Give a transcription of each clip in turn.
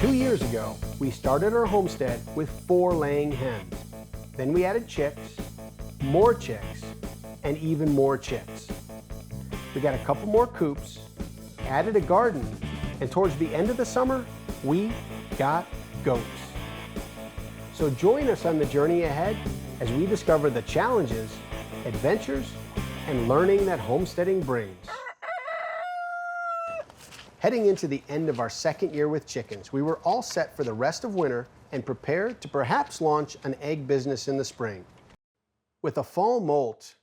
2 years ago, we started our homestead with 4 laying hens. Then we added chicks, more chicks, and even more chicks. We got a couple more coops, added a garden, and towards the end of the summer, we got goats. So join us on the journey ahead as we discover the challenges, adventures, and learning that homesteading brings. Heading into the end of our second year with chickens, we were all set for the rest of winter and prepared to perhaps launch an egg business in the spring. With a fall molt,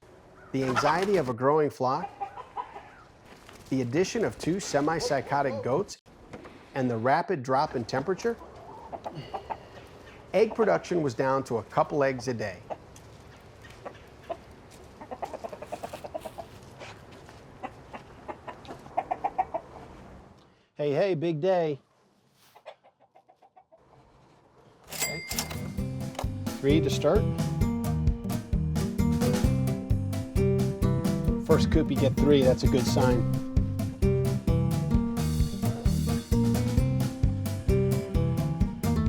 the anxiety of a growing flock, the addition of 2 semi-psychotic goats, and the rapid drop in temperature, egg production was down to a couple eggs a day. Hey, hey, big day. Okay. Ready to start? First coop, you get 3, that's a good sign.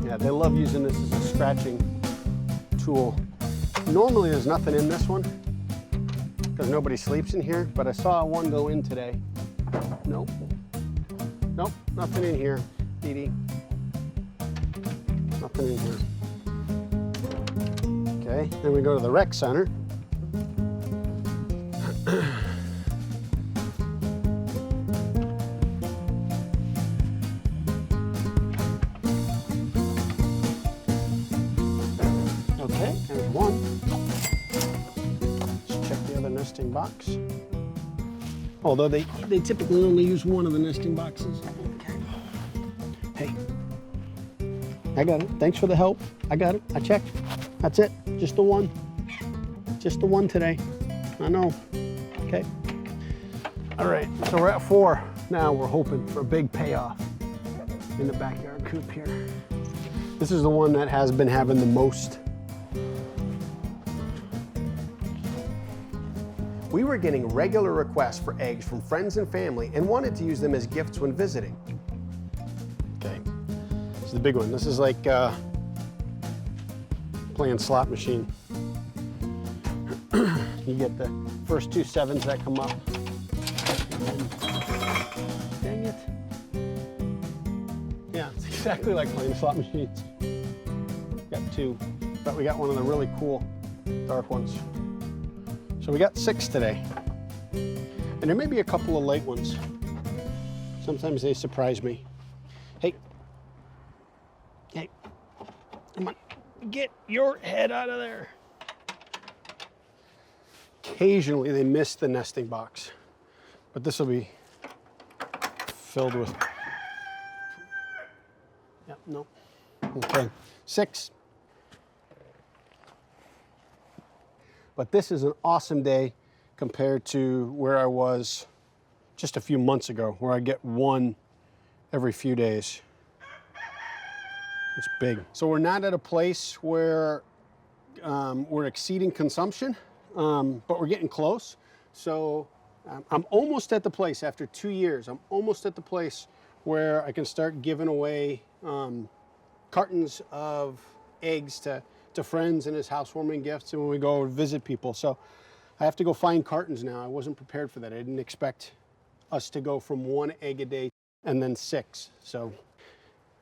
Yeah, they love using this as a scratching tool. Normally there's nothing in this one because nobody sleeps in here, but I saw one go in today. Nope. Nope, nothing in here, Dee Dee. Nothing in here. Okay, then we go to the rec center. Okay, there's one. Let's check the other nesting box. Although they typically only use one of the nesting boxes. Okay. Hey, I got it. Thanks for the help. I got it. I checked. That's it. Just the one. Just the one today. I know. Okay. All right. So we're at 4. Now we're hoping for a big payoff in the backyard coop here. This is the one that has been having the most. We were getting regular requests for eggs from friends and family and wanted to use them as gifts when visiting. Okay, this is the big one. This is like playing slot machine. You get the first 2 7s that come up. Dang it. Yeah, it's exactly like playing slot machines. Got 2, but we got one of the really cool dark ones. So we got 6 today. And there may be a couple of late ones. Sometimes they surprise me. Hey. Hey. Come on. Get your head out of there. Occasionally they miss the nesting box, but this will be filled with. Yeah, no. Okay. 6. But this is an awesome day compared to where I was just a few months ago, where I get 1 every few days. It's big. So we're not at a place where we're exceeding consumption, but we're getting close. So I'm almost at the place after 2 years. I'm almost at the place where I can start giving away cartons of eggs to friends and as housewarming gifts and when we go visit people. So I have to go find cartons now. I wasn't prepared for that. I didn't expect us to go from 1 egg a day and then 6. So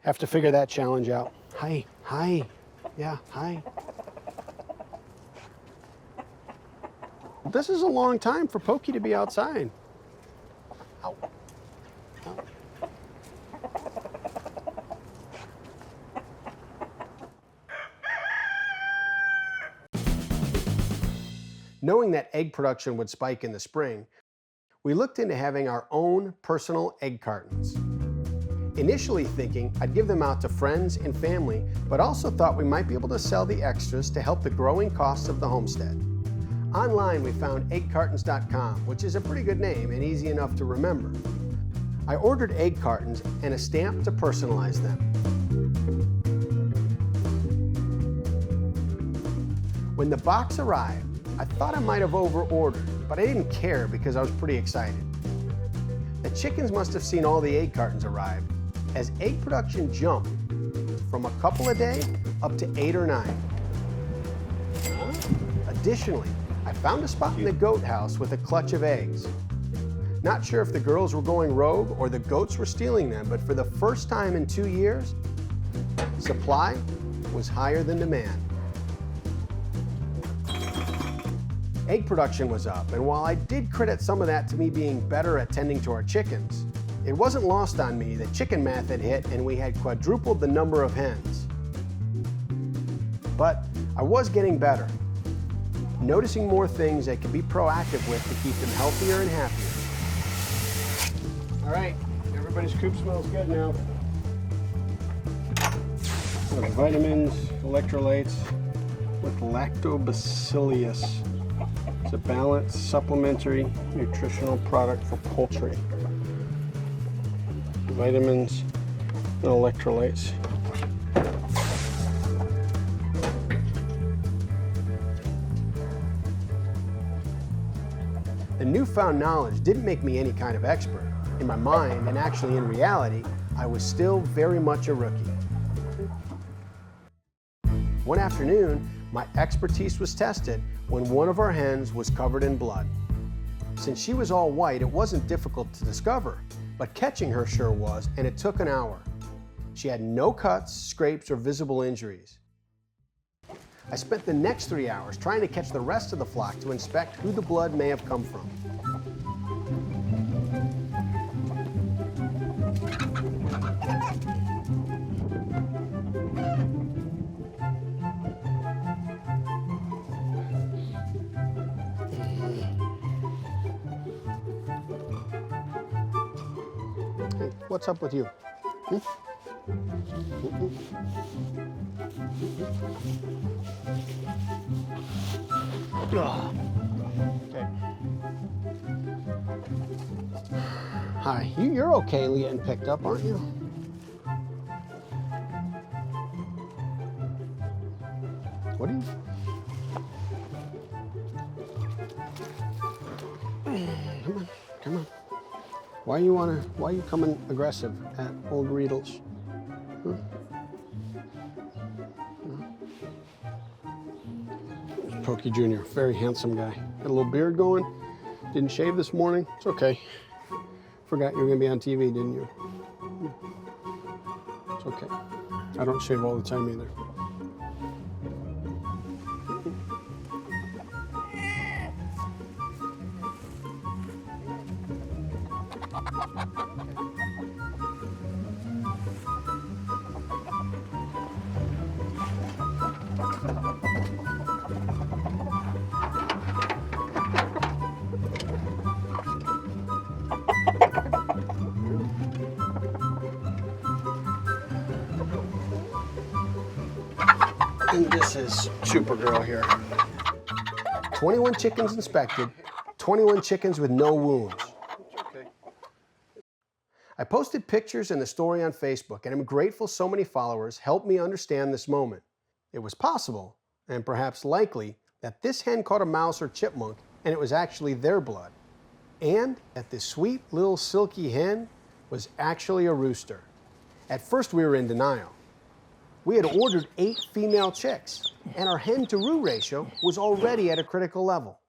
have to figure that challenge out. Hi, hi, yeah, hi. This is a long time for Pokey to be outside. Ow. Ow. Knowing that egg production would spike in the spring, we looked into having our own personal egg cartons. Initially thinking I'd give them out to friends and family, but also thought we might be able to sell the extras to help the growing costs of the homestead. Online we found eggcartons.com, which is a pretty good name and easy enough to remember. I ordered egg cartons and a stamp to personalize them. When the box arrived, I thought I might have over-ordered, but I didn't care because I was pretty excited. The chickens must have seen all the egg cartons arrive as egg production jumped from a couple a day up to 8 or 9. Additionally, I found a spot in the goat house with a clutch of eggs. Not sure if the girls were going rogue or the goats were stealing them, but for the first time in 2 years, supply was higher than demand. Egg production was up, and while I did credit some of that to me being better at tending to our chickens, it wasn't lost on me that chicken math had hit and we had quadrupled the number of hens. But I was getting better, noticing more things I could be proactive with to keep them healthier and happier. All right, everybody's coop smells good now. Vitamins, electrolytes with lactobacillus. It's a balanced, supplementary, nutritional product for poultry. Vitamins and electrolytes. The newfound knowledge didn't make me any kind of expert. In my mind, and actually in reality, I was still very much a rookie. One afternoon, my expertise was tested when one of our hens was covered in blood. Since she was all white, it wasn't difficult to discover, but catching her sure was, and it took an hour. She had no cuts, scrapes, or visible injuries. I spent the next 3 hours trying to catch the rest of the flock to inspect who the blood may have come from. What's up with you? Okay. Hi, you're okay getting picked up, aren't you? What are you? Come on. Why are you coming aggressive at old Riedels? Huh? Pokey Jr., very handsome guy. Got a little beard going. Didn't shave this morning. It's okay. Forgot you were gonna be on TV, didn't you? It's okay. I don't shave all the time either. And this is Supergirl here. 21 chickens inspected, 21 chickens with no wounds. Okay. I posted pictures and the story on Facebook, and I'm grateful so many followers helped me understand this moment. It was possible, and perhaps likely, that this hen caught a mouse or chipmunk, and it was actually their blood. And that this sweet little silky hen was actually a rooster. At first we were in denial. We had ordered 8 female chicks, and our hen-to-roo ratio was already at a critical level.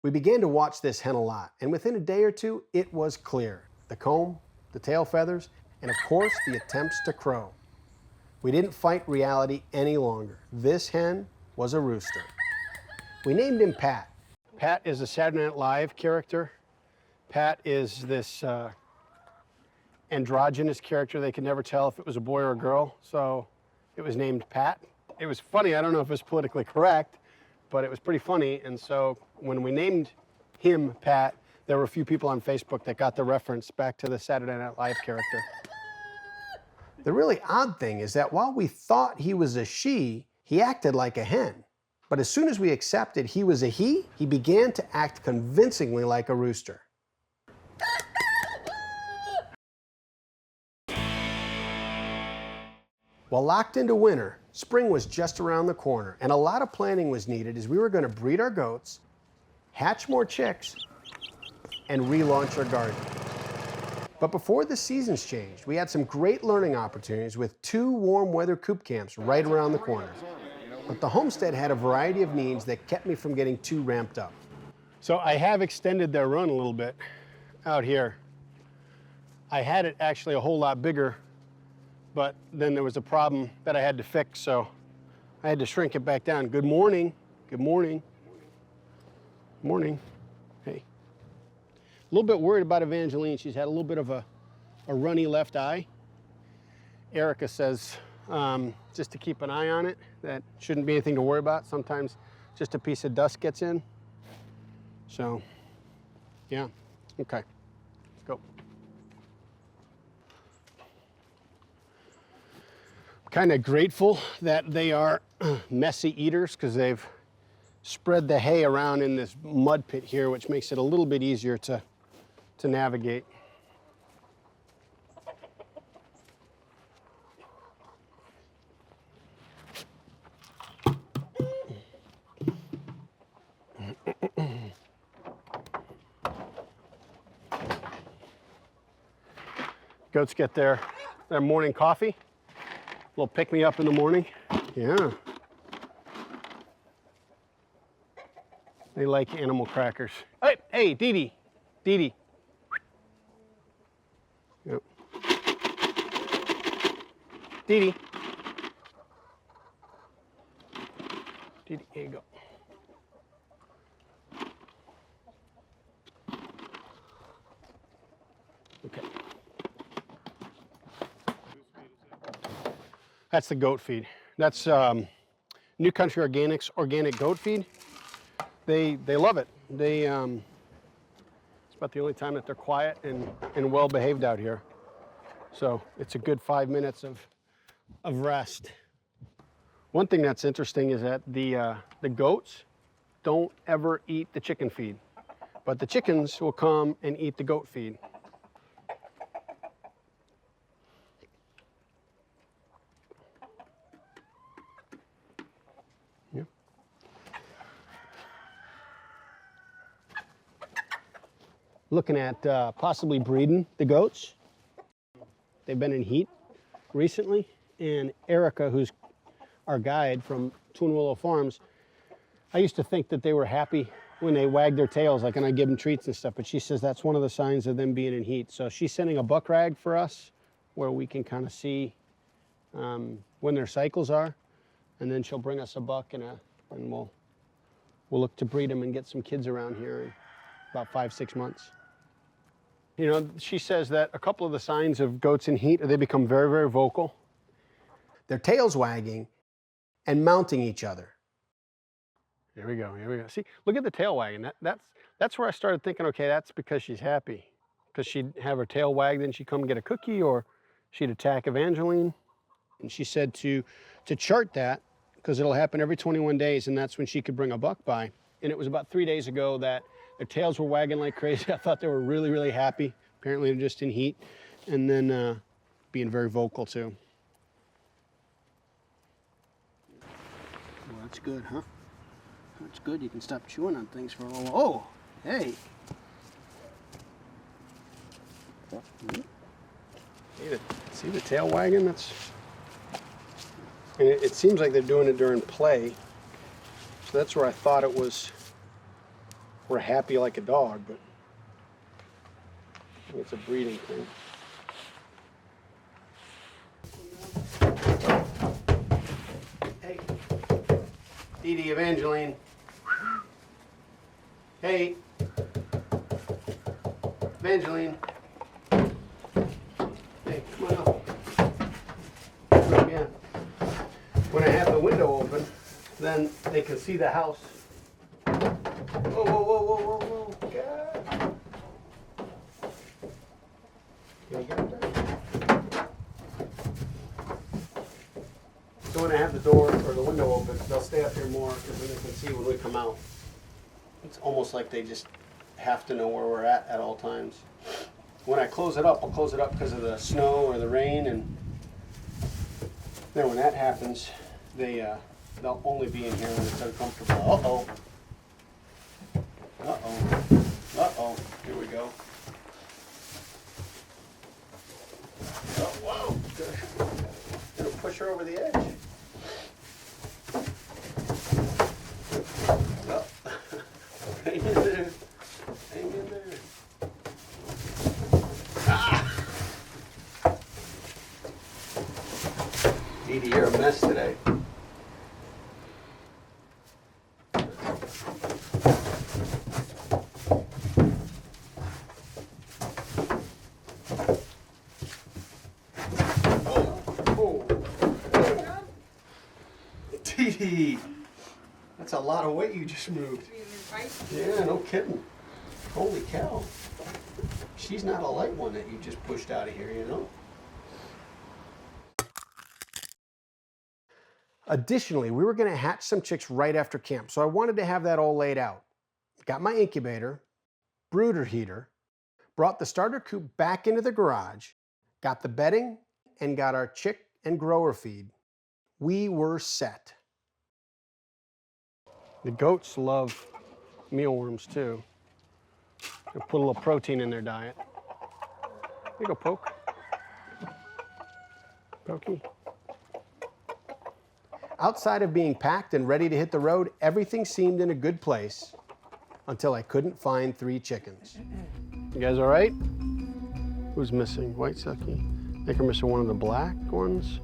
We began to watch this hen a lot, and within a day or two, it was clear. The comb, the tail feathers, and of course, the attempts to crow. We didn't fight reality any longer. This hen was a rooster. We named him Pat. Pat is a Saturday Night Live character. Pat is this androgynous character. They could never tell if it was a boy or a girl, so it was named Pat. It was funny. I don't know if it's politically correct, but it was pretty funny. And so when we named him Pat, there were a few people on Facebook that got the reference back to the Saturday Night Live character. The really odd thing is that while we thought he was a she, he acted like a hen. But as soon as we accepted he was a he began to act convincingly like a rooster. While locked into winter, spring was just around the corner, and a lot of planning was needed as we were going to breed our goats, hatch more chicks, and relaunch our garden. But before the seasons changed, we had some great learning opportunities with 2 warm weather coop camps right around the corner. But the homestead had a variety of needs that kept me from getting too ramped up. So I have extended their run a little bit out here. I had it actually a whole lot bigger, but then there was a problem that I had to fix, so I had to shrink it back down. Good morning. Good morning. Morning. Hey. A little bit worried about Evangeline. She's had a little bit of a runny left eye. Erica says just to keep an eye on it. That shouldn't be anything to worry about. Sometimes just a piece of dust gets in. So, yeah, okay, let's go. I'm kind of grateful that they are messy eaters because they've spread the hay around in this mud pit here, which makes it a little bit easier to navigate. Goats get their morning coffee, a little pick-me-up in the morning. Yeah. They like animal crackers. Hey, Dee Dee. Yep. Dee Dee, here you go. Okay. That's the goat feed. That's New Country Organics organic goat feed. They love it. It's about the only time that they're quiet and well behaved out here. So it's a good 5 minutes of rest. One thing that's interesting is that the goats don't ever eat the chicken feed, but the chickens will come and eat the goat feed. Yeah. Looking at possibly breeding the goats. They've been in heat recently, and Erica, who's our guide from Twin Willow Farms, I used to think that they were happy when they wagged their tails, like, and I give them treats and stuff, but she says that's one of the signs of them being in heat. So she's sending a buck rag for us where we can kind of see when their cycles are, and then she'll bring us a buck and we'll look to breed them and get some kids around here in about 5-6 months. You know, she says that a couple of the signs of goats in heat are they become very, very vocal. Their tails wagging and mounting each other. Here we go. See, look at the tail wagging. That's where I started thinking, okay, that's because she's happy. Because she'd have her tail wag, then she'd come get a cookie, or she'd attack Evangeline. And she said to chart that, because it'll happen every 21 days, and that's when she could bring a buck by. And it was about 3 days ago that their tails were wagging like crazy. I thought they were really, really happy. Apparently they're just in heat. And then being very vocal too. Well, that's good, huh? That's good. You can stop chewing on things for a little while. Oh, hey. See the tail wagging? And it seems like they're doing it during play. So that's where I thought it was, we're happy like a dog, but I think it's a breeding thing. Hey, Dee Dee, Evangeline. Hey, Evangeline. Hey, come on up. Yeah. When I have the window open, then they can see the house. Whoa, whoa, whoa, whoa, whoa, whoa. God. Can you get up there? So when I have the door or the window open, they'll stay up here more because then they can see when we come out. It's almost like they just have to know where we're at all times. When I close it up, I'll close it up because of the snow or the rain, and then when that happens, they'll only be in here when it's uncomfortable. Uh-oh. Uh-oh. Here we go. Gonna push her over the edge. Oh. Hang in there. Hang in there. Ah! Dee Dee, you're a mess today. Dee Dee, that's a lot of weight you just moved. Yeah, no kidding. Holy cow. She's not a light one that you just pushed out of here, you know? Additionally, we were going to hatch some chicks right after camp, so I wanted to have that all laid out. Got my incubator, brooder heater, brought the starter coop back into the garage, got the bedding, and got our chick and grower feed. We were set. The goats love mealworms too. They'll put a little protein in their diet. There you go, Poke. Pokey. Outside of being packed and ready to hit the road, everything seemed in a good place until I couldn't find 3 chickens. You guys all right? Who's missing? White sucky. I think I'm missing one of the black ones.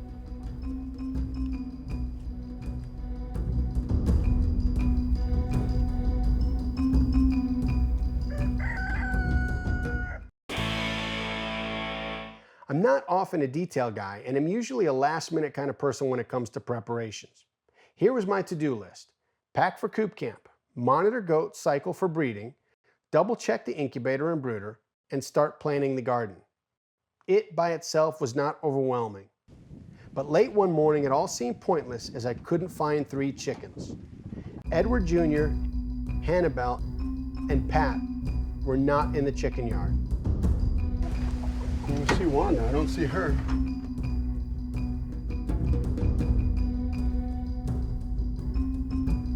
I'm not often a detail guy, and I'm usually a last-minute kind of person when it comes to preparations. Here was my to-do list. Pack for coop camp, monitor goats cycle for breeding, double-check the incubator and brooder, and start planning the garden. It by itself was not overwhelming. But late one morning, it all seemed pointless as I couldn't find 3 chickens. Edward Jr., Hannibal, and Pat were not in the chicken yard. I see Wanda, I don't see her.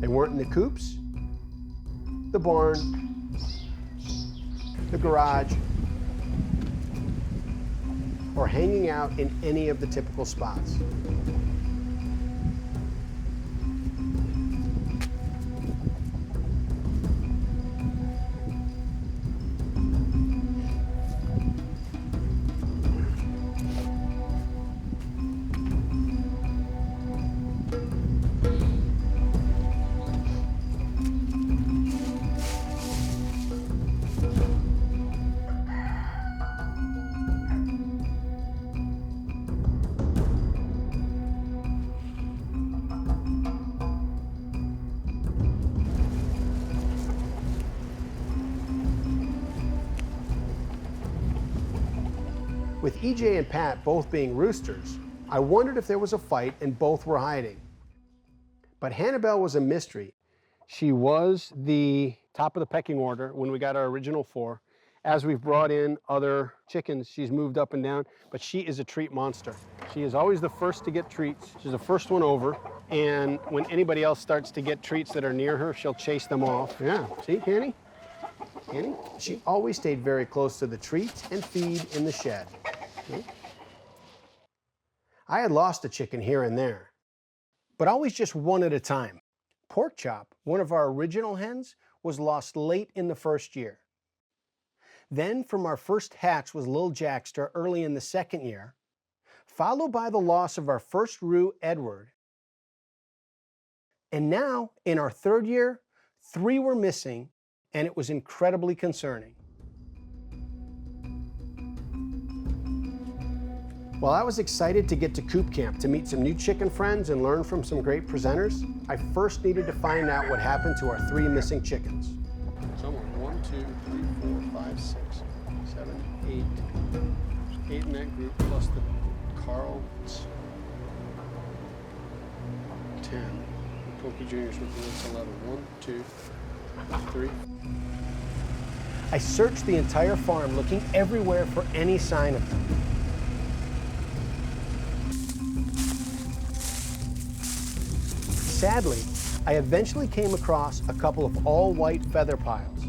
They weren't in the coops, the barn, the garage, or hanging out in any of the typical spots. With EJ and Pat both being roosters, I wondered if there was a fight and both were hiding. But Hannibal was a mystery. She was the top of the pecking order when we got our original 4. As we've brought in other chickens, she's moved up and down, but she is a treat monster. She is always the first to get treats. She's the first one over, and when anybody else starts to get treats that are near her, she'll chase them off. Yeah, see, Hanny? Hanny? She always stayed very close to the treats and feed in the shed. I had lost a chicken here and there, but always just one at a time. Pork Chop, one of our original hens, was lost late in the first year. Then from our first hatch was Lil Jackster early in the second year, followed by the loss of our first roo, Edward. And now, in our third year, 3 were missing, and it was incredibly concerning. While I was excited to get to coop camp to meet some new chicken friends and learn from some great presenters, I first needed to find out what happened to our 3 missing chickens. Somewhere, 1, 2, 3, 4, 5, 6, 7, 8. 8 in that group plus the Carls. 10. The Pokey Juniors with me, it's 11. 1, 2, 3. I searched the entire farm looking everywhere for any sign of them. Sadly, I eventually came across a couple of all-white feather piles.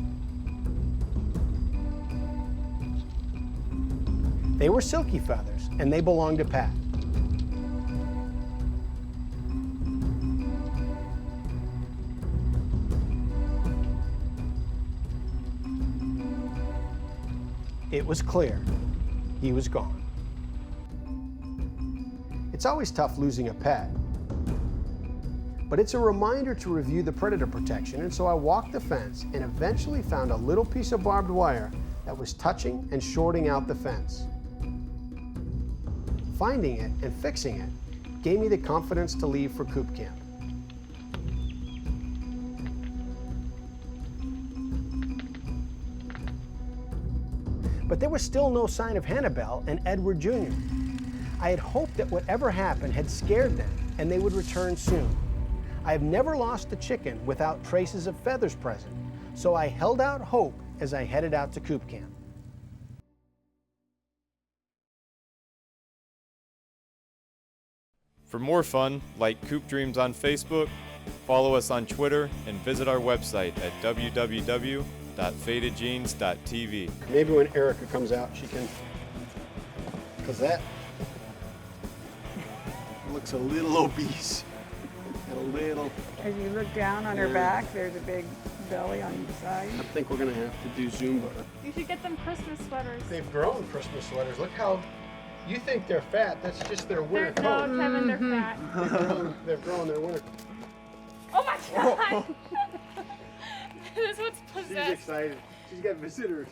They were silky feathers, and they belonged to Pat. It was clear. He was gone. It's always tough losing a pet, but it's a reminder to review the predator protection, and so I walked the fence and eventually found a little piece of barbed wire that was touching and shorting out the fence. Finding it and fixing it gave me the confidence to leave for Coop camp. But there was still no sign of Hannibal and Edward Jr. I had hoped that whatever happened had scared them and they would return soon. I have never lost a chicken without traces of feathers present, so I held out hope as I headed out to Coop camp. For more fun, like Coop Dreams on Facebook, follow us on Twitter, and visit our website at www.fadedjeans.tv. Maybe when Erica comes out, she can, because that looks a little obese and a little. As you look down on her back, there's a big belly on each side. I think we're gonna have to do Zumba. You should get them Christmas sweaters. They've grown Christmas sweaters. Look how, you think they're fat, that's just their winter coat. No, Kevin, they're fat. They've grown their winter. Oh my God! This one's She's possessed. excited. She's got visitors.